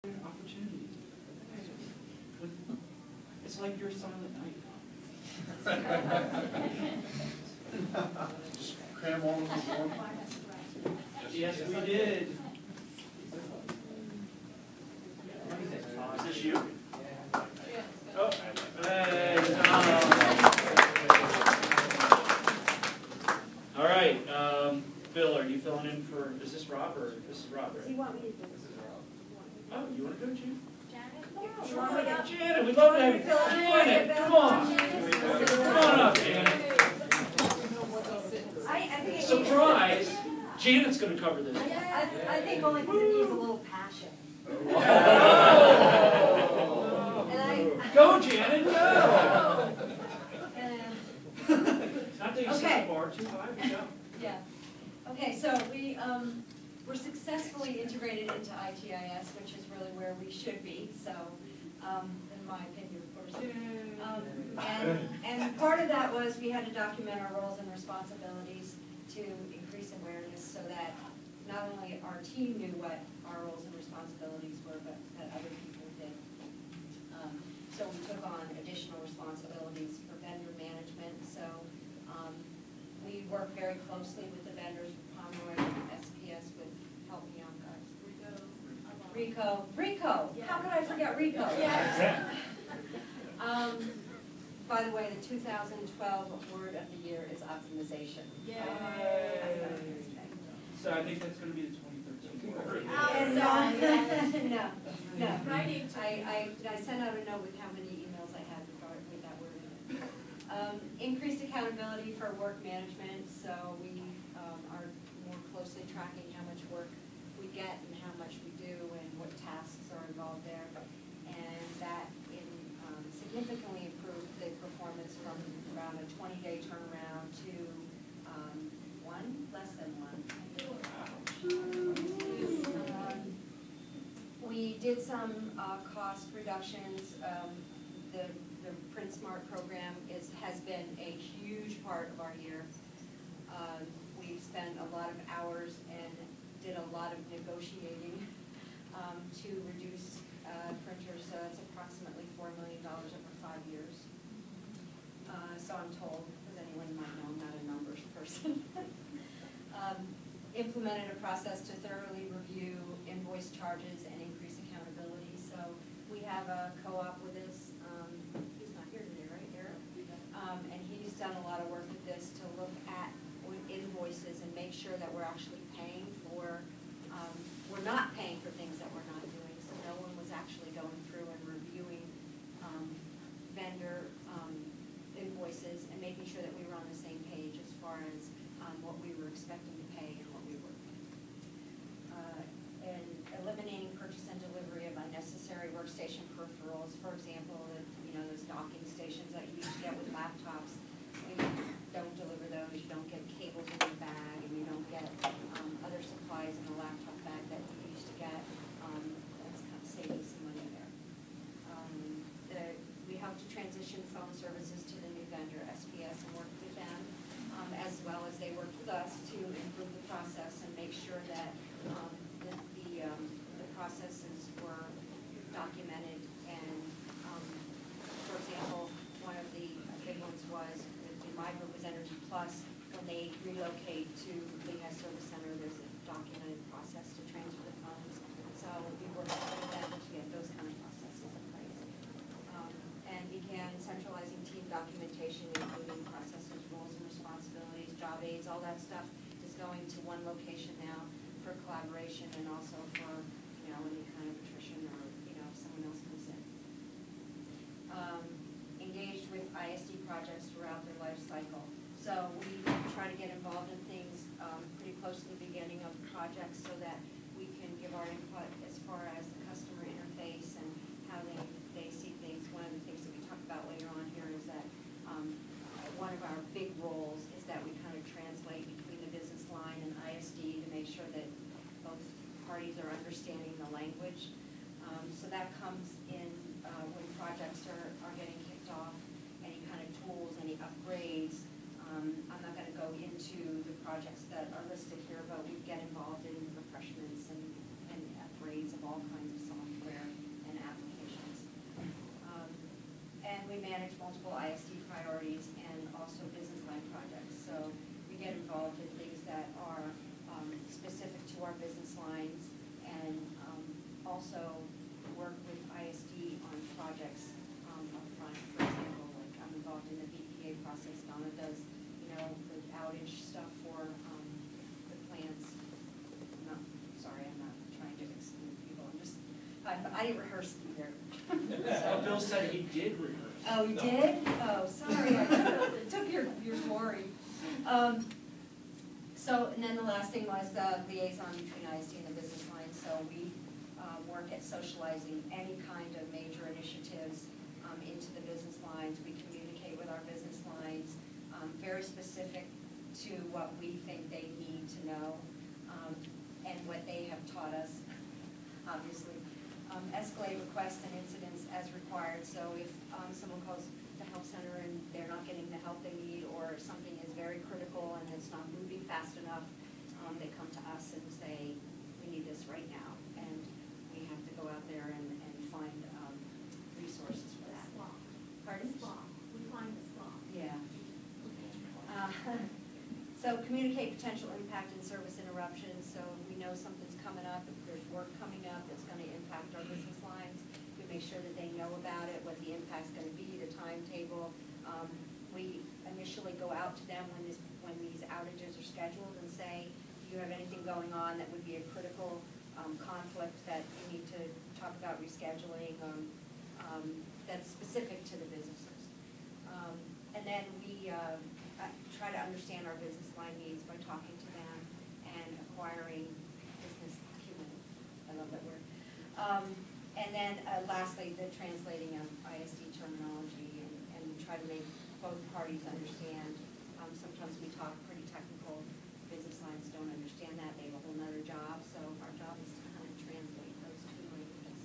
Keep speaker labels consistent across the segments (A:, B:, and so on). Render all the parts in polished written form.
A: Opportunities. It's like your silent night.
B: Just cram all of this on.
A: Yes, we did. Is this you? Oh, hey, all right, Bill, are you filling in for, is this Rob or this is Rob, right?
C: Do you want me to do this?
A: Oh, you want to do it, June?
C: Janet?
A: Janet, we'd love to have you. Janet, come on. Come on up, Janet.
C: I think
A: Surprise! Janet's going to cover this.
C: I think only because it needs a little passion.
A: Go, Janet, go! Not that you set the bar too high, but go.
C: Yeah. Okay, so we're successfully integrated into ITIS, which is really where we should be. So, in my opinion, of course. And part of that was we had to document our roles and responsibilities to increase awareness, so that not only our team knew what our roles and responsibilities were, but that other people did. So we took on additional responsibilities for vendor management. So we work very closely with the vendors, Pomeroy, SPS, with Help Me Out Guys. Rico. Yeah. How could I forget Rico? Yes. By the way, the 2012 word of the year is optimization.
A: Yay. So I think that's going to be the 2013 word.
C: No. I sent out a note with how many emails I had with that word in it. Increased accountability for work management, so we are more closely tracking how much work we get and how much we do and what tasks are involved there. And that significantly improved the performance from around a 20-day turnaround to less than one. We did some cost reductions. The Print Smart program has been a huge part of our year. We've spent a lot of hours and did a lot of negotiating to reduce printers. So it's approximately $4 million over 5 years. So I'm told, because anyone might know I'm not a numbers person. Implemented a process to thoroughly review invoice charges and increase accountability. So we have a co-op with us. He's not here today, right, Eric? And he's done a lot of work with this to look at invoices and make sure that we're actually paying for, we're not paying for things that we're not doing. So no one was actually going through and reviewing vendor invoices and making sure that we were on the same page as far as what we were expecting to pay and what we were paying. And eliminating purchase and delivery of unnecessary workstation peripherals. For example, those docking stations that you used to get with laptops. We don't deliver those. You don't get cables in your bag, and you don't get other supplies in the laptop bag that you used to get. That's kind of saving some money there. We helped to transition phone services to the new vendor, SPS, and worked with them, as well as they worked with us to improve the process and make sure that the processes were documented. And for example, one of the big ones was, in my group was Energy Plus. When they relocate to Lehigh Service Center, there's a documented process to transfer the funds. So we worked with them to get those kind of processes in place. And began centralizing team documentation, including processes, roles and responsibilities, job aids, all that stuff is going to one location now for collaboration and also for any kind of attrition or if someone else comes in. Engaged with ISD projects throughout their life cycle. So we try to get involved in things pretty close to the beginning of projects so that we can give our input as far as the customer interface and how they see things. One of the things that we talk about later on here is that one of our big roles is that we kind of translate between the business line and ISD to make sure that both parties are we manage multiple ISD priorities and also business line projects. So we get involved in things that are specific to our business lines, and also work with ISD on projects up front. For example, like I'm involved in the BPA process. Donna does, the outage stuff for the plants. I'm not trying to exclude people. I didn't rehearse either.
A: Well, Bill said he did rehearse.
C: Oh, you did? Oh, sorry, I took your glory. And then the last thing was the liaison between ISD and the business line. So we work at socializing any kind of major initiatives into the business lines. We communicate with our business lines, very specific to what we think they need to know, and what they have taught us, obviously. Escalate requests and incidents as required. So if someone calls the help center and they're not getting the help they need, or something is very critical and it's not moving fast enough, they come to us and say, we need this right now. And we have to go out there and find resources for that. Pardon?
B: We find the slot.
C: Yeah. So communicate potential impact and service interruptions. So we know something's coming up, if there's work coming up that's going to impact our business lines, we make sure that they know about it, what the impact's going to be, the timetable. We initially go out to them when these outages are scheduled and say, do you have anything going on that would be a critical conflict that you need to talk about rescheduling, that's specific to the businesses. And then we try to understand our business line needs by talking to them and acquiring business acumen. I love that word. And then lastly, the translating of ISD terminology and try to make both parties understand. Sometimes we talk pretty technical. Business lines don't understand that. They have a whole nother job. So our job is to kind of translate those two languages.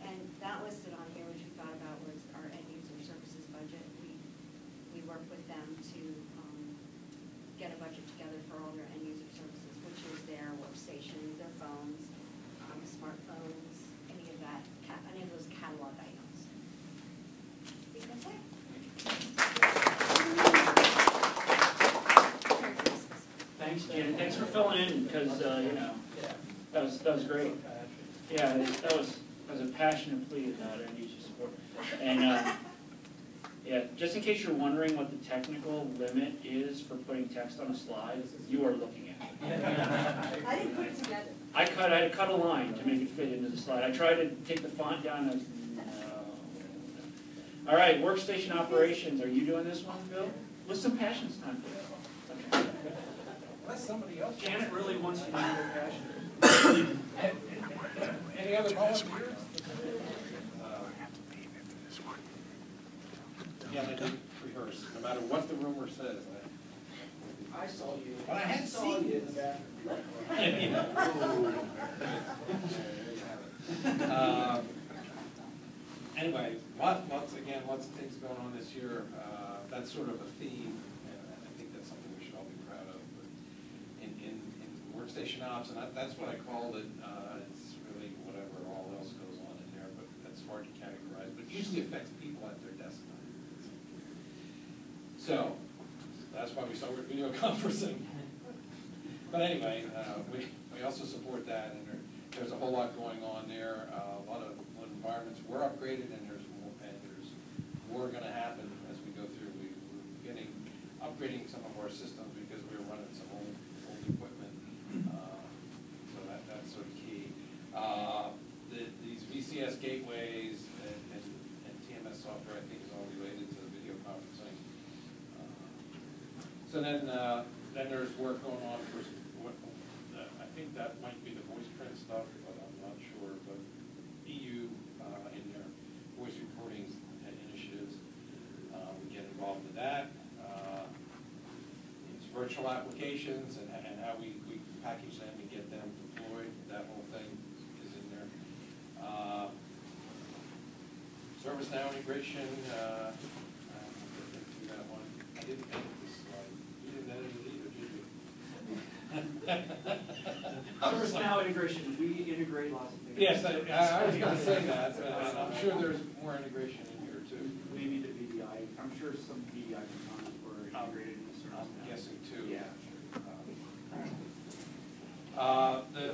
C: And that listed on here, which we thought about, was our end user services budget. We work with them to get a budget together for all their end user services, which is their workstations, their phones, smartphones, any of those catalog items. I think that's it.
A: Thanks, Janet. Thanks for filling in, because that was great. Yeah, that was a passionate plea about end user support. And yeah, just in case you're wondering what the technical limit is for putting text on a slide, you are looking at it.
C: I didn't put it together.
A: I had to cut a line to make it fit into the slide. I tried to take the font down, and I was, no. All right, workstation operations. Are you doing this one, Bill? With some passion this time. Okay.
D: Unless somebody else.
A: Janet really wants you to be more passionate.
D: Any other volunteers?
E: Yeah, they did rehearse, no matter what the rumor says.
A: I saw you.
D: But I had seen
A: you in the bathroom.
E: Anyway, lots of things going on this year. That's sort of a theme, and I think that's something we should all be proud of. But in workstation ops, and that's what I called it. It's really whatever all else goes on in there, but that's hard to categorize. But it usually affects people at their desktop. So that's why we started video conferencing. But anyway, we also support that, and there's a whole lot going on there. A lot of environments were upgraded, and there's more going to happen as we go through. We're upgrading some of our systems because we were running some old equipment. So that's sort of key. These VCS gateways and TMS software, I think, is all related to the video conferencing. So then there's work going on for I think that might be the voice print stuff, but I'm not sure. But EU in their voice recording initiatives, we get involved in that. It's virtual applications and how we package them and get them deployed. That whole thing is in there. ServiceNow integration. I didn't do that one. I didn't edit this slide. You didn't edit it either, did you?
A: ServiceNow integration. We integrate lots of things.
E: Yes, I was going to say that, and I'm sure there's more integration in here too.
A: sure some PDI components were integrated in the service.
E: I'm guessing too.
A: Yeah.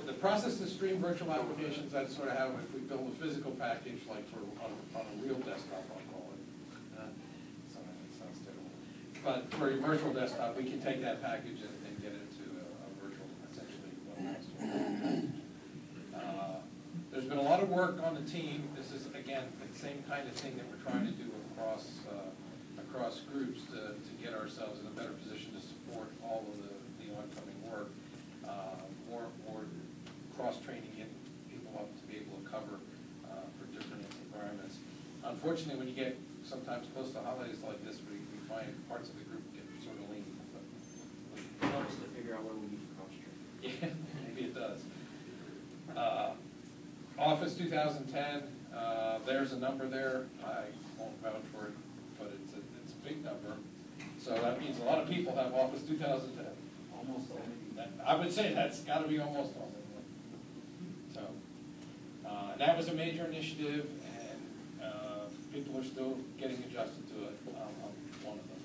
E: The process to stream virtual applications, that's sort of how, if we build a physical package, like for, on a real desktop, I'll call it. Sorry, that sounds terrible. But for a virtual desktop, we can take that package and get it to a virtual, essentially, webmaster. There's been a lot of work on the team. This is, again, the same kind of thing that we're trying to do across groups to get ourselves in a better position to support all of the oncoming work. More cross-training, getting people up to be able to cover for different environments. Unfortunately, when you get sometimes close to holidays like this, we find parts of the group get sort of lean.
A: It helps to figure out where we need to cross-train.
E: Yeah, maybe it does. Office 2010, there's a number there. I won't vouch for it, but it's a big number. So that means a lot of people have Office 2010.
A: Almost all.
E: I would say that's got to be almost all. So that was a major initiative, and people are still getting adjusted to it. I'm one of them.